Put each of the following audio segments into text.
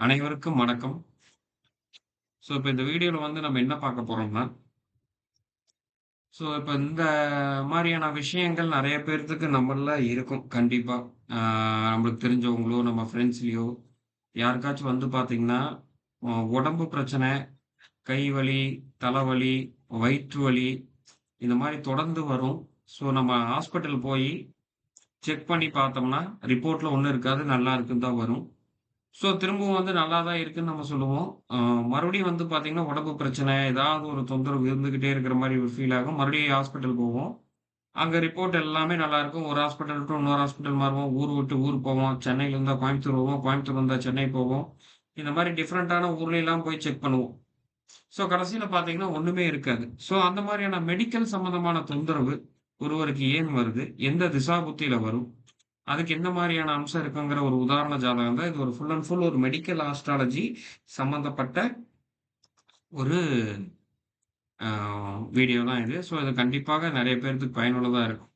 அனைவருக்கும் வணக்கம். இப்ப இந்த வீடியோல நம்ம என்ன பார்க்க போறோம்னா, இப்ப இந்த மாரியான விஷயங்கள் நெறைய பேர்த்துக்கு நம்மள்ல இருக்கும். கண்டிப்பா. ஆ நம்மளுக்கு தெரிஞ்சவங்களோ, நம்ம ஃப்ரெண்ட்ஸ்லயோ யாருக்காச்சும் பார்த்தீங்கன்னா, உடம்பு பிரச்சனை, கை வலி, தலைவலி, வயிற்று வலி இந்த மாரி தொடர்ந்து வரும். நம்ம ஹாஸ்பிட்டல் போயி செக் பண்ணி பார்த்தோம்னா, ரிப்போர்ட்ல ஒண்ணும் இருக்காது. நல்லா இருக்குன்னு தான் வரும். திரும்பவும் நல்லா தான் இருக்குன்னு நம்ம சொல்லுவோம். அ மறுபடியும் பார்த்தீங்கன்னா, உடம்பு பிரச்சனை, ஏதாவது ஒரு தொந்தரவு இருந்துகிட்டே இருக்கிற மாரி ஒரு ஃபீல் ஆகும். மறுபடியும் ஹாஸ்பிட்டல் போவோம். அங்க ரிப்போர்ட் எல்லாமே நல்லாருக்கும். ஒரு ஹாஸ்பிட்டல் விட்டு இன்னொரு ஹாஸ்பிட்டல் மாறுவோம். ஊர் விட்டு ஊர் போவோம். சென்னையில இருந்தா கோயம்புத்தூர் வருவோம். கோயம்புத்தூர் வந்தா சென்னை போவோம். இந்த மாரி டிஃபரண்டான ஊர்லலாம் போய் செக் பண்ணுவோம். கடைசியில பார்த்தீங்கன்னா, ஒண்ணுமே இருக்காது. அந்த மாரியான மெடிக்கல் சம்மந்தமான தொந்தரவு ஒருவருக்கு ஏன் வருது? எந்த திசாபுத்தியில வரும்? அதுக்கு எந்த மாரியான அம்சம் இருக்குங்கிற ஒரு உதாரண ஜாதகம் தான். இது ஒரு ஃபுல் அண்ட் ஃபுல் ஒரு மெடிக்கல் ஆஸ்ட்ராலஜி சம்மந்தப்பட்ட ஒரு அ வீடியோ தான் இது. இது கண்டிப்பாக நெறைய பேருக்கு பயனுள்ளதா இருக்கும்.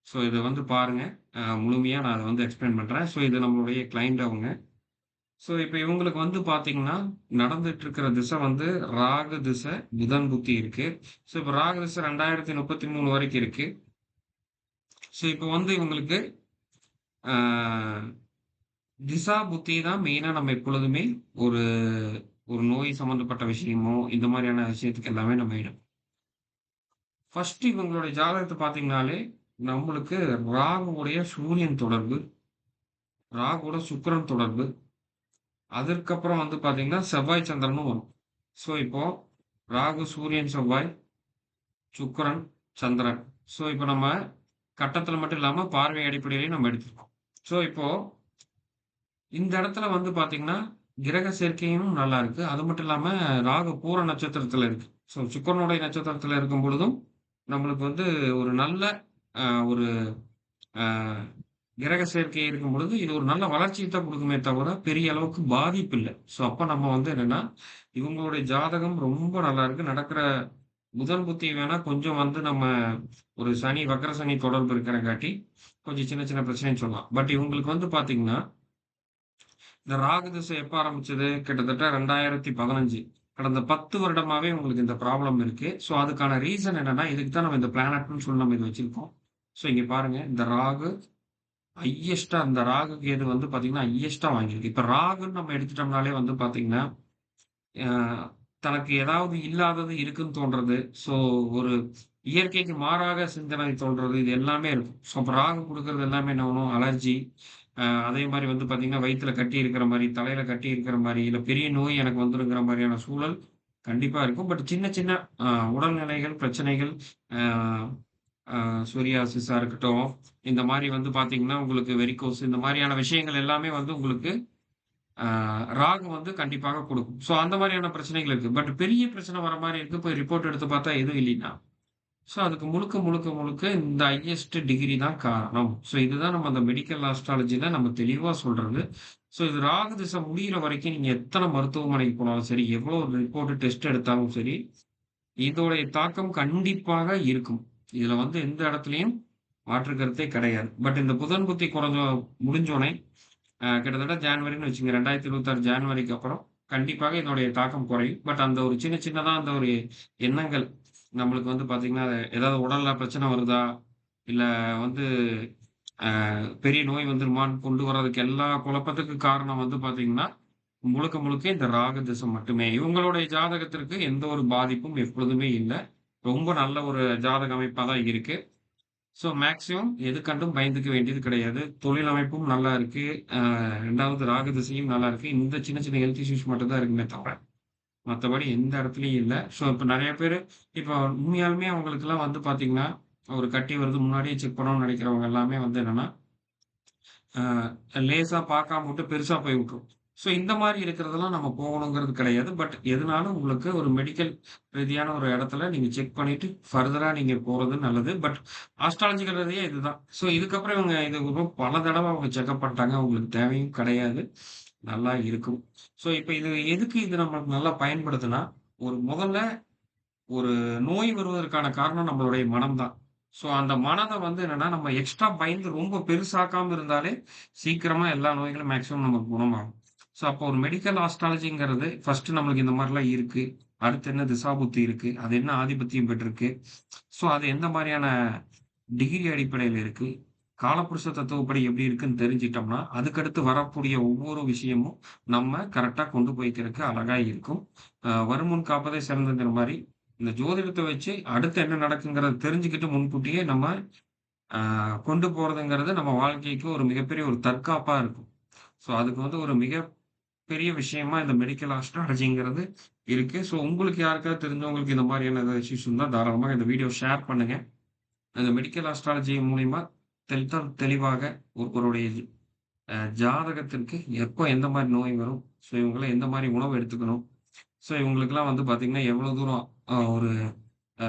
இத பாருங்க. முழுமையா நான் அத எக்ஸ்பிளைன் பண்றேன். இது நம்மளுடைய கிளையண்ட் அவங்க. இப்ப இவங்களுக்கு பார்த்தீங்கன்னா, நடந்துட்டு இருக்கிற திசை ராகு திசை, புதன் புத்தி இருக்கு. இப்ப ராகு திசை 2033 வரைக்கும் இருக்கு. இப்ப இவங்களுக்கு அ திசா புத்தி தான் மெயினா நம்ம எப்பொழுதுமே ஒரு ஒரு நோய் சம்மந்தப்பட்ட விஷயமோ, இந்த மாரியான விஷயத்துக்கு எல்லாமே நம்ம ஃபர்ஸ்ட் இவங்களுடைய ஜாதகத்த பார்த்தீங்கன்னாலே, நம்மளுக்கு ராகுவுடைய சூரியன் தொடர்பு, ராகுவோட சுக்கிரன் தொடர்பு, அதற்கப்புறம் பார்த்தீங்கன்னா, செவ்வாய் சந்திரனும் வரும். இப்போ ராகு, சூரியன், செவ்வாய், சுக்கிரன், சந்திரன். இப்ப நம்ம கட்டத்துல மட்டும் இல்லாம பார்வை அடிப்படையிலயும் நம்ம எடுத்துருக்கோம். இப்போ இந்த இடத்துல பார்த்தீங்கன்னா, கிரக சேர்க்கையும் நல்லா இருக்கு. அது மட்டும் இல்லாம ராகு பூர நட்சத்திரத்துல இருக்கு. சுக்கிரனுடைய நட்சத்திரத்துல இருக்கும் பொழுதும், நம்மளுக்கு ஒரு நல்ல ஒரு அ கிரக சேர்க்கை இருக்கும் பொழுது, இது ஒரு நல்ல வளர்ச்சிய தான் குடுக்குமே தவிர, பெரிய அளவுக்கு பாதிப்பு இல்ல. அப்ப நம்ம என்னன்னா, இவங்களுடைய ஜாதகம் ரொம்ப நல்லா இருக்கு. நடக்கிற புதன் புத்தி வேணா கொஞ்சம் நம்ம ஒரு சனி, வக்ர சனி தொடர்பு இருக்கிறங்காட்டி, கொஞ்சம் சின்ன சின்ன பிரச்சனைன்னு சொல்லலாம். பட் இவங்களுக்கு பார்த்தீங்கன்னா இந்த ராகு திசை எப்ப ஆரம்பிச்சது? கிட்டத்தட்ட 2015. கடந்த 10 வருடமாவே உங்களுக்கு இந்த ப்ராப்ளம் இருக்கு. அதுக்கான ரீசன் என்னன்னா, இதுக்கு தான் நம்ம இந்த பிளானட்ன்னு சொல்லி நம்ம இத வச்சிருக்கோம். இங்க பாருங்க. இந்த ராகு ஹையஸ்ட்டா இந்த ராகு கேது பார்த்தீங்கன்னா, ஹையஸ்ட்டா வாங்கியிருக்கு. இப்ப ராகுன்னு நம்ம எடுத்துட்டோம்னாலே பார்த்தீங்கன்னா, அ தனக்கு ஏதாவது இல்லாதது இருக்குன்னு தோன்றது. ஸோ ஒரு இயற்கைக்கு மாறாக சிந்தனை தோன்றது. இது எல்லாமே இருக்கும். அப்ப ராகு குடுக்குறது எல்லாமே என்ன பண்ணும்? அலர்ஜி, அதே மாரி பார்த்தீங்கன்னா, வயித்துல கட்டி இருக்கிற மாரி, தலையில கட்டி இருக்கிற மாரி, இல்ல பெரிய நோய் எனக்கு வந்துருங்கிற மாரியான சூழல் கண்டிப்பா இருக்கும். பட் சின்ன சின்ன அ உடல்நிலைகள், பிரச்சனைகள், அ அ சொரியாசிஸா இருக்கட்டும், இந்த மாரி பார்த்தீங்கன்னா, உங்களுக்கு வெரிகோஸ் இந்த மாரியான விஷயங்கள் எல்லாமே உங்களுக்கு அ ராகு கண்டிப்பாக குடுக்கும். அந்த மாரியான பிரச்சனைகள் இருக்கு. பட் பெரிய பிரச்சனை வர மாரி இருக்கு. போய் ரிப்போர்ட் எடுத்து பார்த்தா எதுவும் இல்லைன்னா, அதுக்கு முழுக்க, முழுக்க, முழுக்க இந்த ஹையஸ்ட் டிகிரி தான் காரணம். இதுதான் நம்ம அந்த மெடிக்கல் ஆஸ்ட்ராலஜில நம்ம தெளிவா சொல்றது. இது ராகு திசை முடியிற வரைக்கும் நீங்க எத்தன மருத்துவமனைக்கு போனாலும் சரி, எவ்வளோ ரிப்போர்ட், டெஸ்ட் எடுத்தாலும் சரி, இதோடைய தாக்கம் கண்டிப்பாக இருக்கும். இதுல எந்த இடத்துலயும் மாற்று கருத்தே கிடையாது. பட் இந்த புதன் புத்தி முடிஞ்சோனே, கிட்டத்தட்ட ஜான்வரின்னு வச்சுக்கங்க. 2026 ஜான்வரிக்கு அப்புறம் கண்டிப்பாக இதனுடைய தாக்கம் குறையும். பட் அந்த ஒரு சின்ன சின்னதா அந்த ஒரு எண்ணங்கள் நம்மளுக்கு பார்த்தீங்கன்னா, ஏதாவது உடல்ல பிரச்சனை வருதா? இல்ல வந்து பெரிய நோய் வந்துருமான்னு கொண்டு வர்றதுக்கு எல்லா குழப்பத்துக்கு காரணம் பார்த்தீங்கன்னா, முழுக்க முழுக்க இந்த ராகு திசை மட்டுமே. இவங்களுடைய ஜாதகத்திற்கு எந்த ஒரு பாதிப்பும் எப்பொழுதுமே இல்ல. ரொம்ப நல்ல ஒரு ஜாதக அமைப்பா தான் இருக்கு. மேக்ஸிமம் எது கண்டும் பயந்துக்க வேண்டியது கிடையாது. தொழில் அமைப்பும் நல்லா இருக்கு. 2வது ராகு திசையும் நல்லா இருக்கு. இந்த சின்ன சின்ன ஹெல்த் இஷ்யூஸ் மட்டும் தான் இருக்குமே தவிர, மத்தபடி எந்த இடத்துலயும் இல்ல. இப்ப நெறைய பேரு இப்ப உண்மையாலுமே அவங்களுக்கெல்லாம் பார்த்தீங்கன்னா, ஒரு கட்டி வருது முன்னாடியே செக் பண்ணணும்னு நெனைக்கிறவங்க எல்லாமே என்னன்னா, லேசா பார்க்காம விட்டு பெருசா போய் விட்டுரும். இந்த மாரி இருக்கிறதெல்லாம் நம்ம போகணுங்கிறது கிடையாது. பட் எதுனாலும் உங்களுக்கு ஒரு மெடிக்கல் ரீதியான ஒரு இடத்துல நீங்க செக் பண்ணிட்டு ஃபர்தரா நீங்க போறது நல்லது. பட் ஆஸ்ட்ராலஜிக்கல் ரீதியா இதுதான். இதுக்கப்புறம் இவங்க இது பல தடவ அவங்க செக்கப் பண்ணிட்டாங்க. அவங்களுக்கு தேவையும் கிடையாது. நல்லா இருக்கும். இப்ப இது எதுக்கு இது நமக்கு நல்லா பயன்படுதுன்னா, ஒரு முதல்ல ஒரு நோய் வருவதற்கான காரணம் நம்மளுடைய மனம் தான். அந்த மனத என்னன்னா, நம்ம எக்ஸ்ட்ரா பயந்து ரொம்ப பெருசாக்காம இருந்தாலே, சீக்கிரமா எல்லா நோய்களும் மேக்ஸிமம் நமக்கு குணமாகும். ஸோ அப்போ ஒரு மெடிக்கல் ஆஸ்ட்ராலஜிங்கிறது ஃபர்ஸ்ட் நம்மளுக்கு இந்த மாரிலாம் இருக்கு. அடுத்து என்ன திசாபுத்தி இருக்கு? அது என்ன ஆதிபத்தியம் பெற்றிருக்கு? ஸோ அது எந்த மாரியான டிகிரி அடிப்படையில இருக்கு? காலபுருஷ தத்துவப்படி எப்படி இருக்குன்னு தெரிஞ்சுட்டோம்னா, அதுக்கடுத்து வரக்கூடிய ஒவ்வொரு விஷயமும் நம்ம கரெக்ட்டா கொண்டு போய்க்கிறதுக்கு அழகா இருக்கும். வருமுன் காப்பதே சிறந்ததுங்கிற மாரி, இந்த ஜோதிடத்த வச்சு அடுத்து என்ன நடக்குங்கிறத தெரிஞ்சுக்கிட்டு முன்கூட்டியே நம்ம கொண்டு போறதுங்கிறது நம்ம வாழ்க்கைக்கு ஒரு மிகப்பெரிய ஒரு தற்காப்பா இருக்கும். ஸோ அதுக்கு வந்து ஒரு மிகப்பெரிய விஷயமா இந்த மெடிக்கல் ஆஸ்ட்ராலஜிங்கிறது இருக்கு. ஸோ உங்களுக்கு யாருக்காவது தெரிஞ்சவங்களுக்கு இந்த மாரியான ஏதாவது இஷ்யூஸ் இருந்தா தாராளமா இந்த வீடியோ ஷேர் பண்ணுங்க. அந்த மெடிக்கல் ஆஸ்ட்ராலஜி மூலியமா தெளிவாக ஒருவருடைய ஜாதகத்திற்கு எப்போ எந்த மாரி நோய் வரும்? ஸோ இவங்கலாம் எந்த மாரி உணவு எடுத்துக்கணும்? ஸோ இவங்களுக்கெல்லாம் வந்து பார்த்தீங்கன்னா, எவ்வளோ தூரம் ஒரு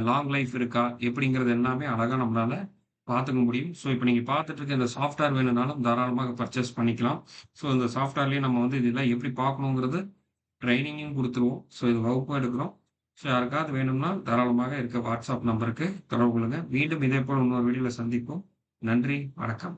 லாங் லைஃப் இருக்கா? எப்படிங்கிறது எல்லாமே அழகா நம்மளால பார்த்துக்க முடியும். ஸோ இப்ப நீங்க பார்த்துட்டு இருக்க இந்த சாஃப்ட்வேர் வேணும்னாலும் தாராளமாக பர்ச்சேஸ் பண்ணிக்கலாம். ஸோ இந்த சாஃப்ட்வேர்லயே நம்ம வந்து இதெல்லாம் எப்படி பார்க்கணுங்கிறது ட்ரெய்னிங்கும் குடுத்துருவோம். ஸோ இது வகுப்பும் எடுக்கிறோம். ஸோ யாருக்காவது வேணும்னா தாராளமாக இருக்க வாட்ஸ்அப் நம்பருக்கு தொடர்பு கொள்ளுங்க. மீண்டும் இதேபோல இன்னொரு வீடியோல சந்திப்போம். நன்றி, வணக்கம்.